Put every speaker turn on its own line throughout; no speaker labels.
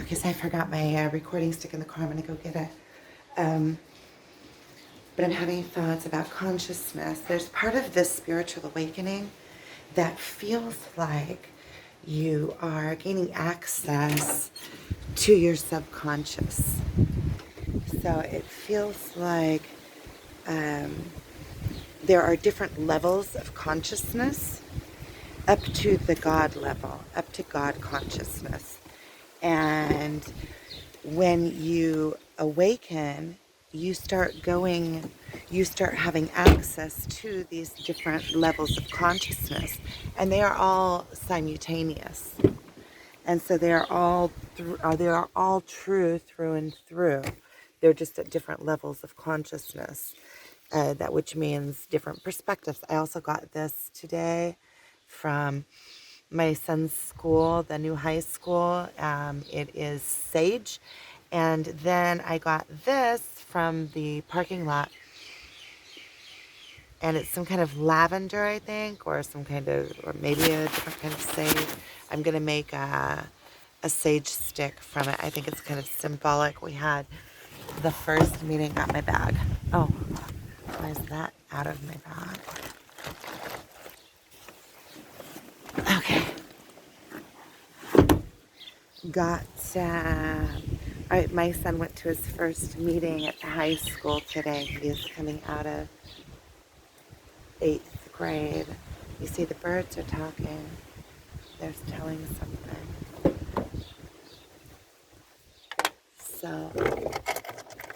because I forgot my recording stick in the car. I'm going to go get it. But I'm having thoughts about consciousness. There's part of this spiritual awakening that feels like you are gaining access to your subconscious. So it feels like there are different levels of consciousness up to the God level, up to God consciousness. And when you awaken, you start having access to these different levels of consciousness, and they are all simultaneous. And so they are all true through and through. They're just at different levels of consciousness, which means different perspectives. I also got this today from my son's school, the new high school. It is sage. And then I got this from the parking lot. And it's some kind of lavender, I think, or maybe a different kind of sage. I'm going to make a sage stick from it. I think it's kind of symbolic. We had the first meeting at my bag. Oh, why is that out of my bag? Okay. My son went to his first meeting at the high school today. He is coming out of 8th grade. You see, the birds are talking. They're telling something. So,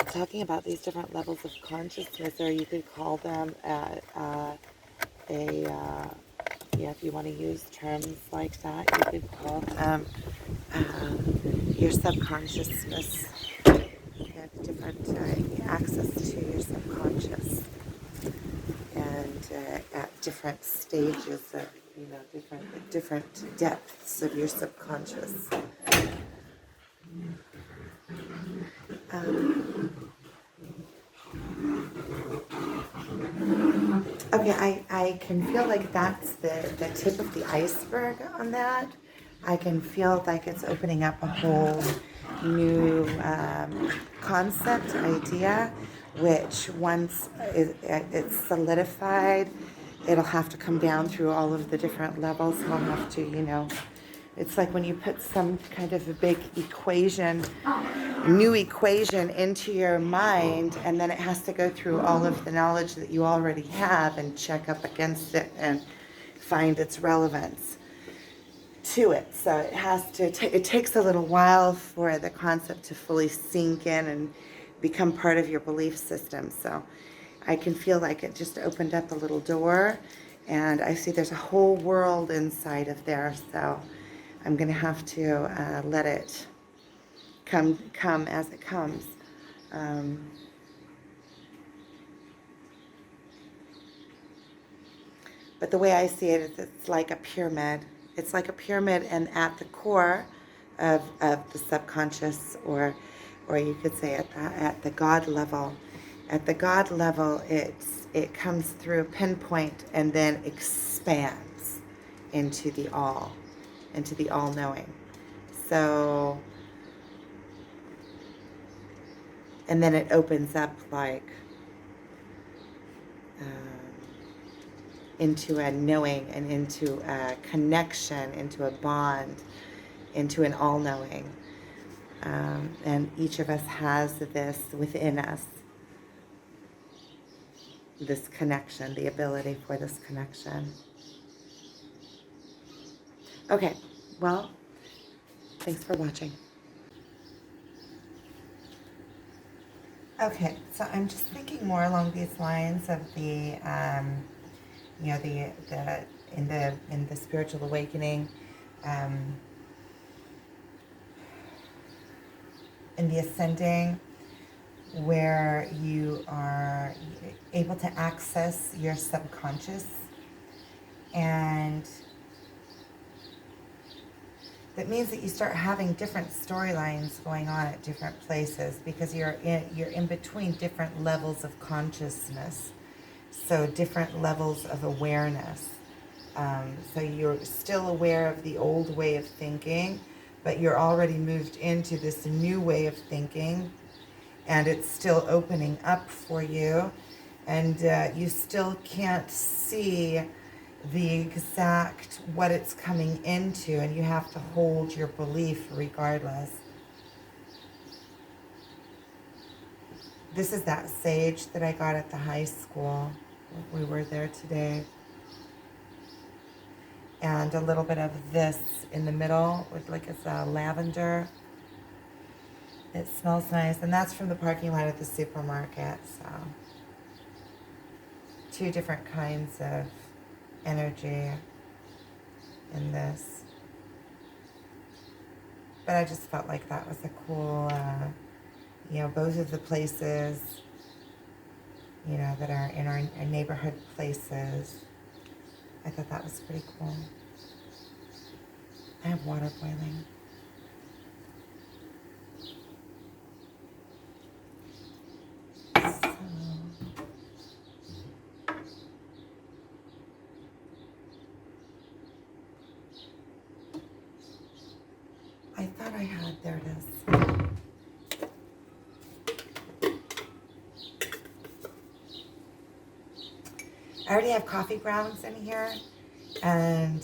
talking about these different levels of consciousness, or you could call them if you want to use terms like that, you could call them your subconsciousness. You have different access to your subconscious, and at different stages of, different depths of your subconscious. Okay, I can feel like that's the tip of the iceberg on that. I can feel like it's opening up a whole new concept, idea, which once it's solidified, it'll have to come down through all of the different levels. We'll have to, it's like when you put some kind of a big new equation into your mind, and then it has to go through all of the knowledge that you already have and check up against it and find its relevance to it. So it takes a little while for the concept to fully sink in and become part of your belief system. So I can feel like it just opened up a little door, and I see there's a whole world inside of there. So I'm going to have to let it come as it comes. But the way I see it is it's like a pyramid. It's like a pyramid, and at the core of the subconscious, or you could say at the God level. At the God level, it comes through pinpoint and then expands into the all-knowing. So, and then it opens up like into a knowing, and into a connection, into a bond, into an all-knowing. And each of us has this within us, this connection, the ability for this connection. Okay, well, thanks for watching. Okay, so I'm just thinking more along these lines of the in the spiritual awakening, in the ascending, where you are able to access your subconscious, and that means that you start having different storylines going on at different places, because you're in between different levels of consciousness, so different levels of awareness. So you're still aware of the old way of thinking, but you're already moved into this new way of thinking, and it's still opening up for you, and you still can't see the exact what it's coming into, and you have to hold your belief regardless. This is that sage that I got at the high school. We were there today. And a little bit of this in the middle with like it's lavender. It smells nice. And that's from the parking lot at the supermarket. So 2 different kinds of energy in this. But I just felt like that was a cool, both of the places, that are in our neighborhood places. I thought that was pretty cool. I have water boiling. So, I thought I had, there it is. I already have coffee grounds in here, and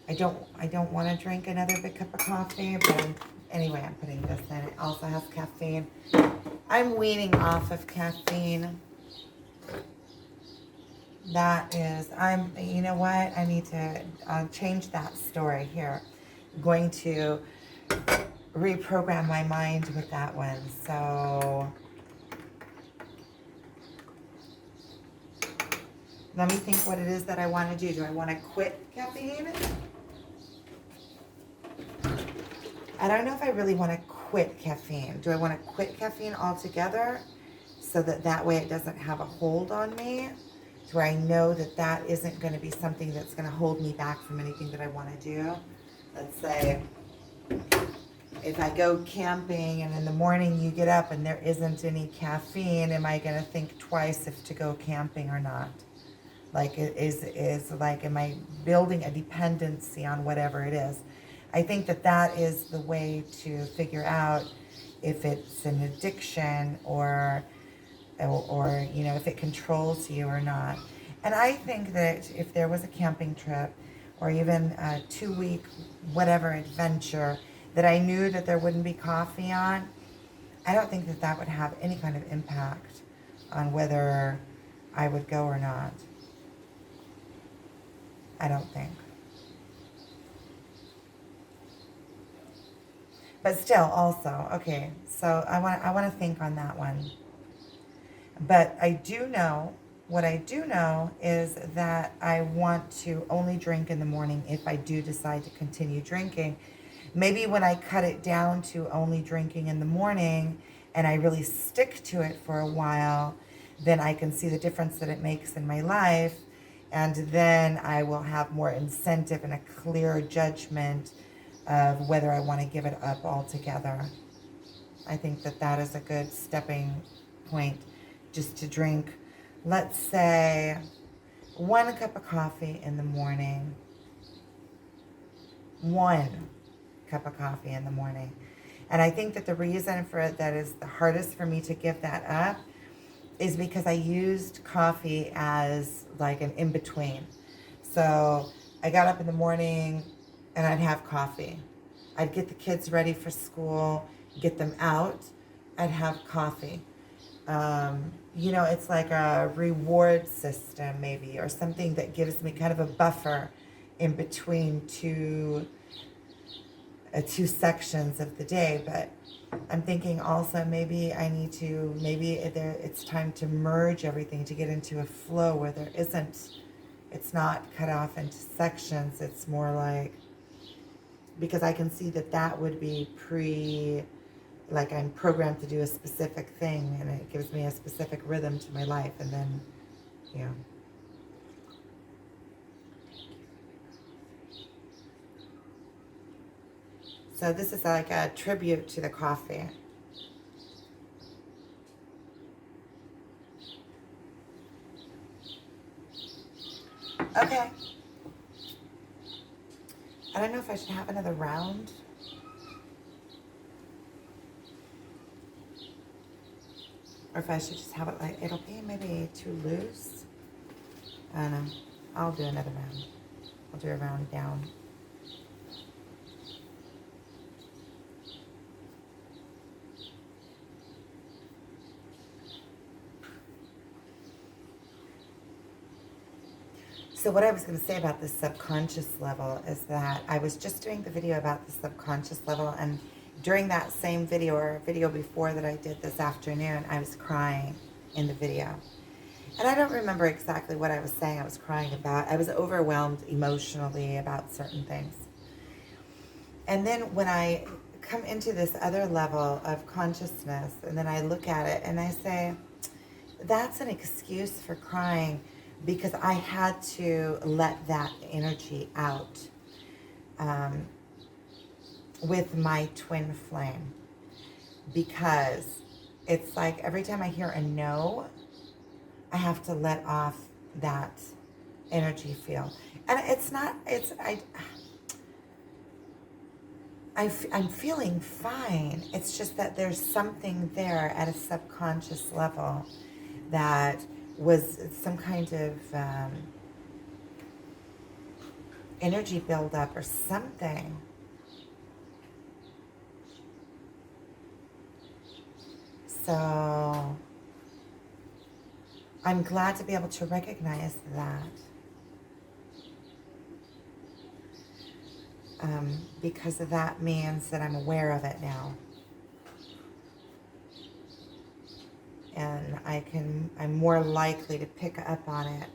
I don't want to drink another big cup of coffee, but anyway, I'm putting this in. It also has caffeine. I'm weaning off of caffeine. That is, you know what? I need to change that story here. I'm going to reprogram my mind with that one. So let me think what it is that I want to do. Do I want to quit caffeine? I don't know if I really want to quit caffeine. Do I want to quit caffeine altogether so that way it doesn't have a hold on me? To where I know that isn't going to be something that's going to hold me back from anything that I want to do. Let's say if I go camping and in the morning you get up and there isn't any caffeine, am I going to think twice if to go camping or not? Like, am I building a dependency on whatever it is? I think that is the way to figure out if it's an addiction or if it controls you or not. And I think that if there was a camping trip or even a 2-week whatever adventure that I knew that there wouldn't be coffee on, I don't think that would have any kind of impact on whether I would go or not. I don't think. But still, also, okay, so I want to think on that one. But what I do know is that I want to only drink in the morning if I do decide to continue drinking. Maybe when I cut it down to only drinking in the morning and I really stick to it for a while, then I can see the difference that it makes in my life. And then I will have more incentive and a clear judgment of whether I want to give it up altogether. I think that is a good stepping point, just to drink, let's say, 1 cup of coffee in the morning. 1 cup of coffee in the morning. And I think that the reason for it that is the hardest for me to give that up is because I used coffee as like an in-between. So I got up in the morning and I'd have coffee. I'd get the kids ready for school, get them out, I'd have coffee. It's like a reward system maybe, or something that gives me kind of a buffer in between two sections of the day. But I'm thinking also maybe it's time to merge everything, to get into a flow where it's not cut off into sections. It's more like, because I can see that would be like I'm programmed to do a specific thing, and it gives me a specific rhythm to my life, and then, So this is like a tribute to the coffee. Okay. I don't know if I should have another round. Or if I should just have it like, it'll be maybe too loose. I don't know. I'll do another round. I'll do a round down. So what I was going to say about the subconscious level is that I was just doing the video about the subconscious level, and during that same video or a video before that I did this afternoon, I was crying in the video. And I don't remember exactly what I was saying I was crying about. I was overwhelmed emotionally about certain things. And then when I come into this other level of consciousness, and then I look at it and I say, that's an excuse for crying, because I had to let that energy out with my twin flame. Because it's like every time I hear a no, I have to let off that energy field. And it's not, I'm feeling fine. It's just that there's something there at a subconscious level that was some kind of energy buildup or something. So I'm glad to be able to recognize that. Because that means that I'm aware of it now. And I'm more likely to pick up on it.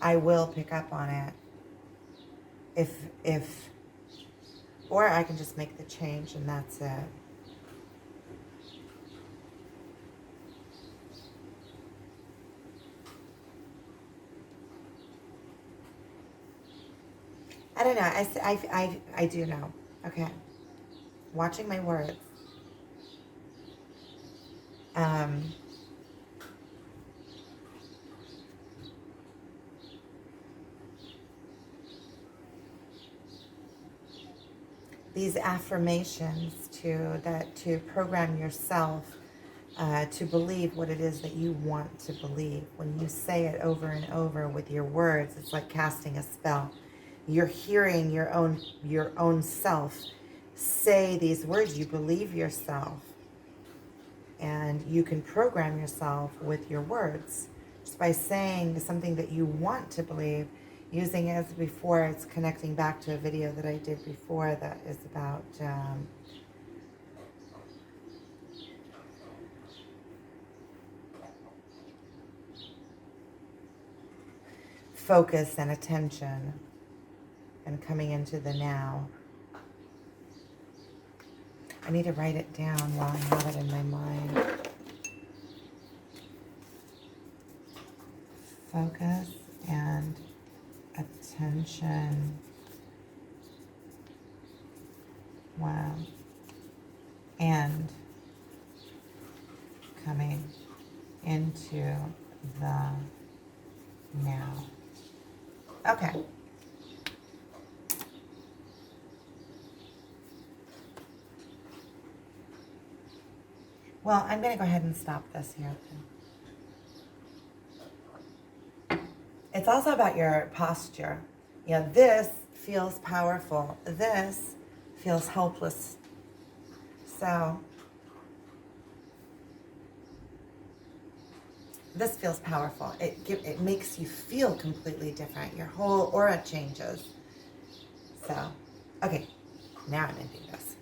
I will pick up on it or I can just make the change and that's it. I don't know. I do know. Okay. Watching my words. These affirmations to program yourself to believe what it is that you want to believe. When you say it over and over with your words, it's like casting a spell. You're hearing your own self say these words. You believe yourself, and you can program yourself with your words just by saying something that you want to believe. Using as before, it's connecting back to a video that I did before that is about focus and attention and coming into the now. I need to write it down while I have it in my mind. Focus and attention. Wow. And coming into the now. Okay. Well, I'm going to go ahead and stop this here. It's also about your posture. You know, this feels powerful. This feels hopeless. So, this feels powerful. It makes you feel completely different. Your whole aura changes. So, okay, now I'm ending this.